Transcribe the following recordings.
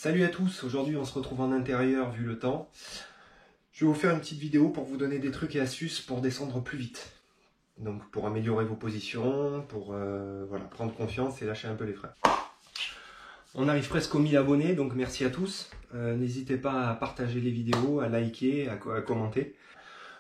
Salut à tous, aujourd'hui on se retrouve en intérieur vu le temps. Je vais vous faire une petite vidéo pour vous donner des trucs et astuces pour descendre plus vite. Donc pour améliorer vos positions, pour voilà, prendre confiance et lâcher un peu les freins. On arrive presque aux 1000 abonnés, donc merci à tous. N'hésitez pas à partager les vidéos, à liker, à commenter.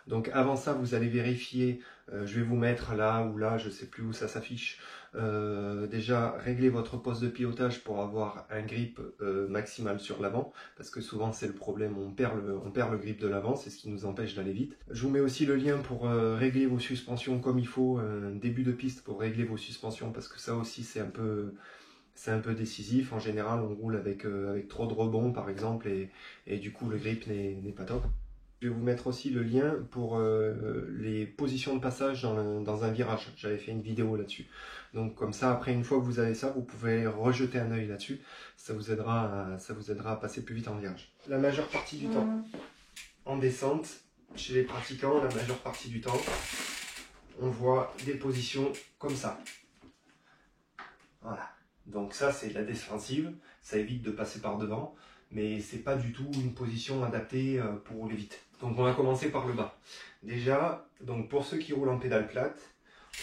Donc avant ça, vous allez vérifier, je vais vous mettre là ou là, je ne sais plus où ça s'affiche. Déjà, réglez votre poste de pilotage pour avoir un grip maximal sur l'avant, parce que souvent c'est le problème, on perd le grip de l'avant, c'est ce qui nous empêche d'aller vite. Je vous mets aussi le lien pour régler vos suspensions comme il faut, un début de piste pour régler vos suspensions, parce que ça aussi c'est un peu décisif. En général, on roule avec trop de rebond par exemple, et du coup le grip n'est pas top. Je vais vous mettre aussi le lien pour les positions de passage dans un virage. J'avais fait une vidéo là-dessus. Donc comme ça, après, une fois que vous avez ça, vous pouvez rejeter un œil là-dessus. Ça vous aidera à passer plus vite en virage. La majeure partie du temps, en descente, chez les pratiquants, la majeure partie du temps, on voit des positions comme ça. Voilà. Donc ça, c'est de la défensive. Ça évite de passer par devant. Mais c'est pas du tout une position adaptée pour rouler vite. Donc on va commencer par le bas. Déjà, donc pour ceux qui roulent en pédale plate,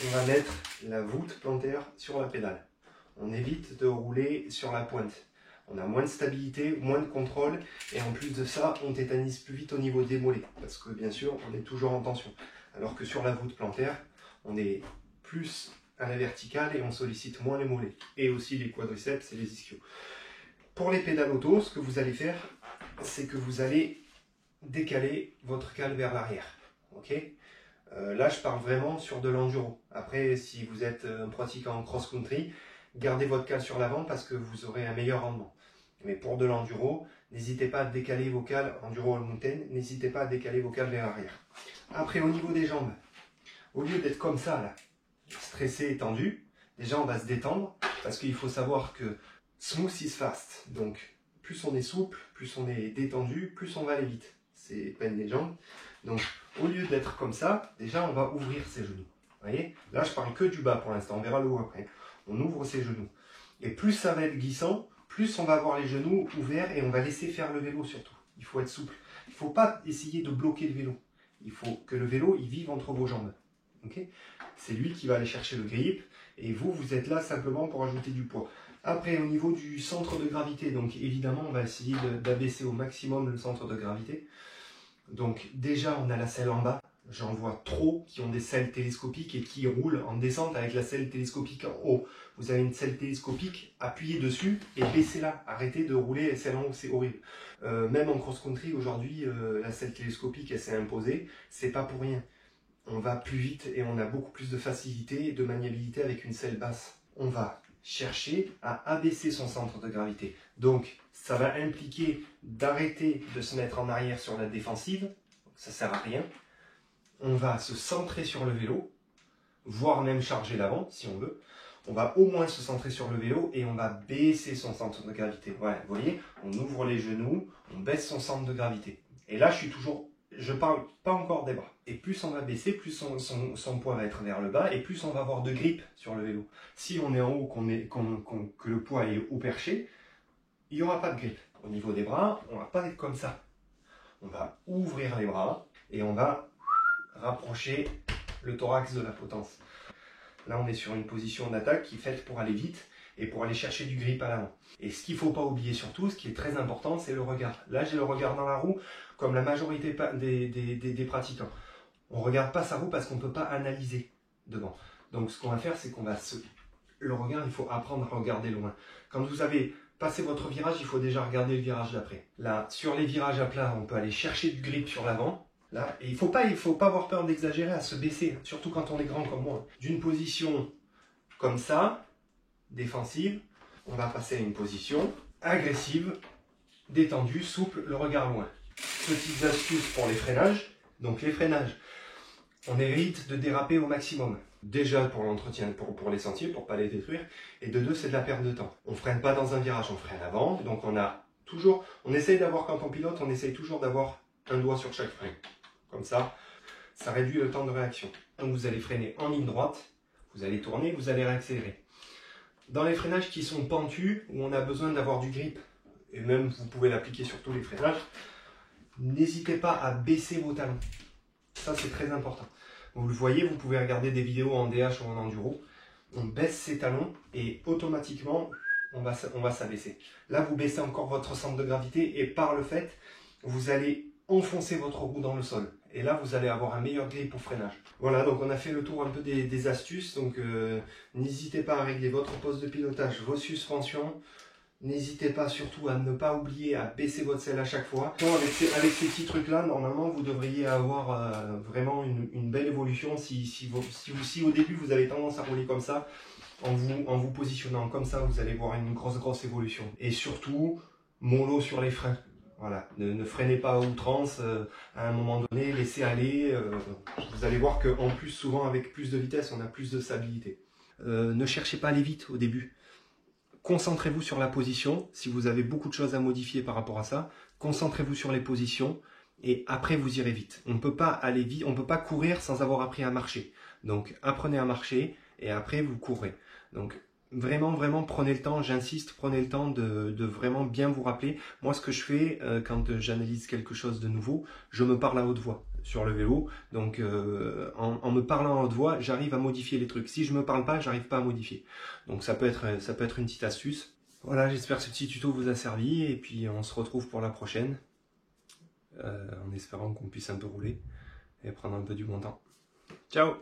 on va mettre la voûte plantaire sur la pédale. On évite de rouler sur la pointe. On a moins de stabilité, moins de contrôle, et en plus de ça, on tétanise plus vite au niveau des mollets, parce que bien sûr, on est toujours en tension. Alors que sur la voûte plantaire, on est plus à la verticale et on sollicite moins les mollets, et aussi les quadriceps et les ischios. Pour les pédales auto, ce que vous allez faire, c'est que vous allez décaler votre cale vers l'arrière. Okay, là, je parle vraiment sur de l'enduro. Après, si vous êtes un pratiquant en cross-country, gardez votre cale sur l'avant parce que vous aurez un meilleur rendement. Mais pour de l'enduro, n'hésitez pas à décaler vos cales, enduro mountain, n'hésitez pas à décaler vos cales vers l'arrière. Après, au niveau des jambes, au lieu d'être comme ça, là, stressé et tendu, déjà, on va se détendre parce qu'il faut savoir que smooth is fast, donc plus on est souple, plus on est détendu, plus on va aller vite. C'est peine les jambes. Donc au lieu d'être comme ça, déjà on va ouvrir ses genoux. Vous voyez? Là je parle que du bas pour l'instant, on verra le haut après. On ouvre ses genoux. Et plus ça va être glissant, plus on va avoir les genoux ouverts et on va laisser faire le vélo surtout. Il faut être souple. Il ne faut pas essayer de bloquer le vélo. Il faut que le vélo il vive entre vos jambes. Okay, c'est lui qui va aller chercher le grip et vous êtes là simplement pour ajouter du poids. Après, au niveau du centre de gravité, donc évidemment, on va essayer d'abaisser au maximum le centre de gravité. Donc déjà, on a la selle en bas. J'en vois trop qui ont des selles télescopiques et qui roulent en descente avec la selle télescopique en haut. Vous avez une selle télescopique, appuyez dessus et baissez-la. Arrêtez de rouler selle en haut, c'est horrible. Même en cross-country, aujourd'hui, la selle télescopique, elle s'est imposée. C'est pas pour rien. On va plus vite et on a beaucoup plus de facilité et de maniabilité avec une selle basse. On va chercher à abaisser son centre de gravité. Donc, ça va impliquer d'arrêter de se mettre en arrière sur la défensive. Ça ne sert à rien. On va se centrer sur le vélo, voire même charger l'avant, si on veut. On va au moins se centrer sur le vélo et on va baisser son centre de gravité. Voilà, vous voyez, on ouvre les genoux, on baisse son centre de gravité. Et là, je parle pas encore des bras. Et plus on va baisser, plus son poids va être vers le bas et plus on va avoir de grip sur le vélo. Si on est en haut, que le poids est haut perché, il n'y aura pas de grip. Au niveau des bras, on ne va pas être comme ça. On va ouvrir les bras et on va rapprocher le thorax de la potence. Là, on est sur une position d'attaque qui est faite pour aller vite et pour aller chercher du grip à l'avant. Et ce qu'il ne faut pas oublier surtout, ce qui est très important, c'est le regard. Là, j'ai le regard dans la roue, comme la majorité des pratiquants. On ne regarde pas sa roue parce qu'on ne peut pas analyser devant. Donc, ce qu'on va faire, c'est qu'on va le regard, il faut apprendre à regarder loin. Quand vous avez passé votre virage, il faut déjà regarder le virage d'après. Là, sur les virages à plat, on peut aller chercher du grip sur l'avant. Là, et il faut pas avoir peur d'exagérer, à se baisser, surtout quand on est grand comme moi. D'une position comme ça, défensive, on va passer à une position agressive, détendue, souple, le regard loin. Petites astuces pour les freinages. Donc les freinages, on évite de déraper au maximum. Déjà pour l'entretien, pour les sentiers, pour ne pas les détruire. Et de deux, c'est de la perte de temps. On ne freine pas dans un virage, on freine avant. Donc on essaye d'avoir, quand on pilote, on essaye toujours d'avoir un doigt sur chaque frein. Comme ça réduit le temps de réaction. Donc vous allez freiner en ligne droite, vous allez tourner, vous allez réaccélérer. Dans les freinages qui sont pentus, où on a besoin d'avoir du grip et même vous pouvez l'appliquer sur tous les freinages, n'hésitez pas à baisser vos talons. Ça, c'est très important. Vous le voyez, vous pouvez regarder des vidéos en DH ou en enduro. On baisse ses talons et automatiquement, on va s'abaisser. Là, vous baissez encore votre centre de gravité et par le fait, vous allez enfoncer votre roue dans le sol. Et là, vous allez avoir un meilleur grip au freinage. Voilà, donc on a fait le tour un peu des astuces. Donc, n'hésitez pas à régler votre poste de pilotage, vos suspensions. N'hésitez pas surtout à ne pas oublier à baisser votre selle à chaque fois. Avec ces petits trucs-là, normalement, vous devriez avoir vraiment une belle évolution. Si au début, vous avez tendance à rouler comme ça, en vous positionnant comme ça, vous allez voir une grosse évolution. Et surtout, mollo sur les freins. Voilà, ne freinez pas à outrance à un moment donné, laissez aller. Vous allez voir qu'en plus, souvent, avec plus de vitesse, on a plus de stabilité. Ne cherchez pas à aller vite au début. Concentrez-vous sur la position, si vous avez beaucoup de choses à modifier par rapport à ça, concentrez-vous sur les positions et après vous irez vite. On ne peut pas aller vite, on ne peut pas courir sans avoir appris à marcher. Donc apprenez à marcher et après vous courez. Donc vraiment prenez le temps, j'insiste, prenez le temps de vraiment bien vous rappeler. Moi ce que je fais quand j'analyse quelque chose de nouveau, je me parle à haute voix sur le vélo. Donc en me parlant à haute voix, j'arrive à modifier les trucs. Si je me parle pas, j'arrive pas à modifier. Donc ça peut être une petite astuce. Voilà, j'espère que ce petit tuto vous a servi et puis on se retrouve pour la prochaine. En espérant qu'on puisse un peu rouler et prendre un peu du bon temps. Ciao!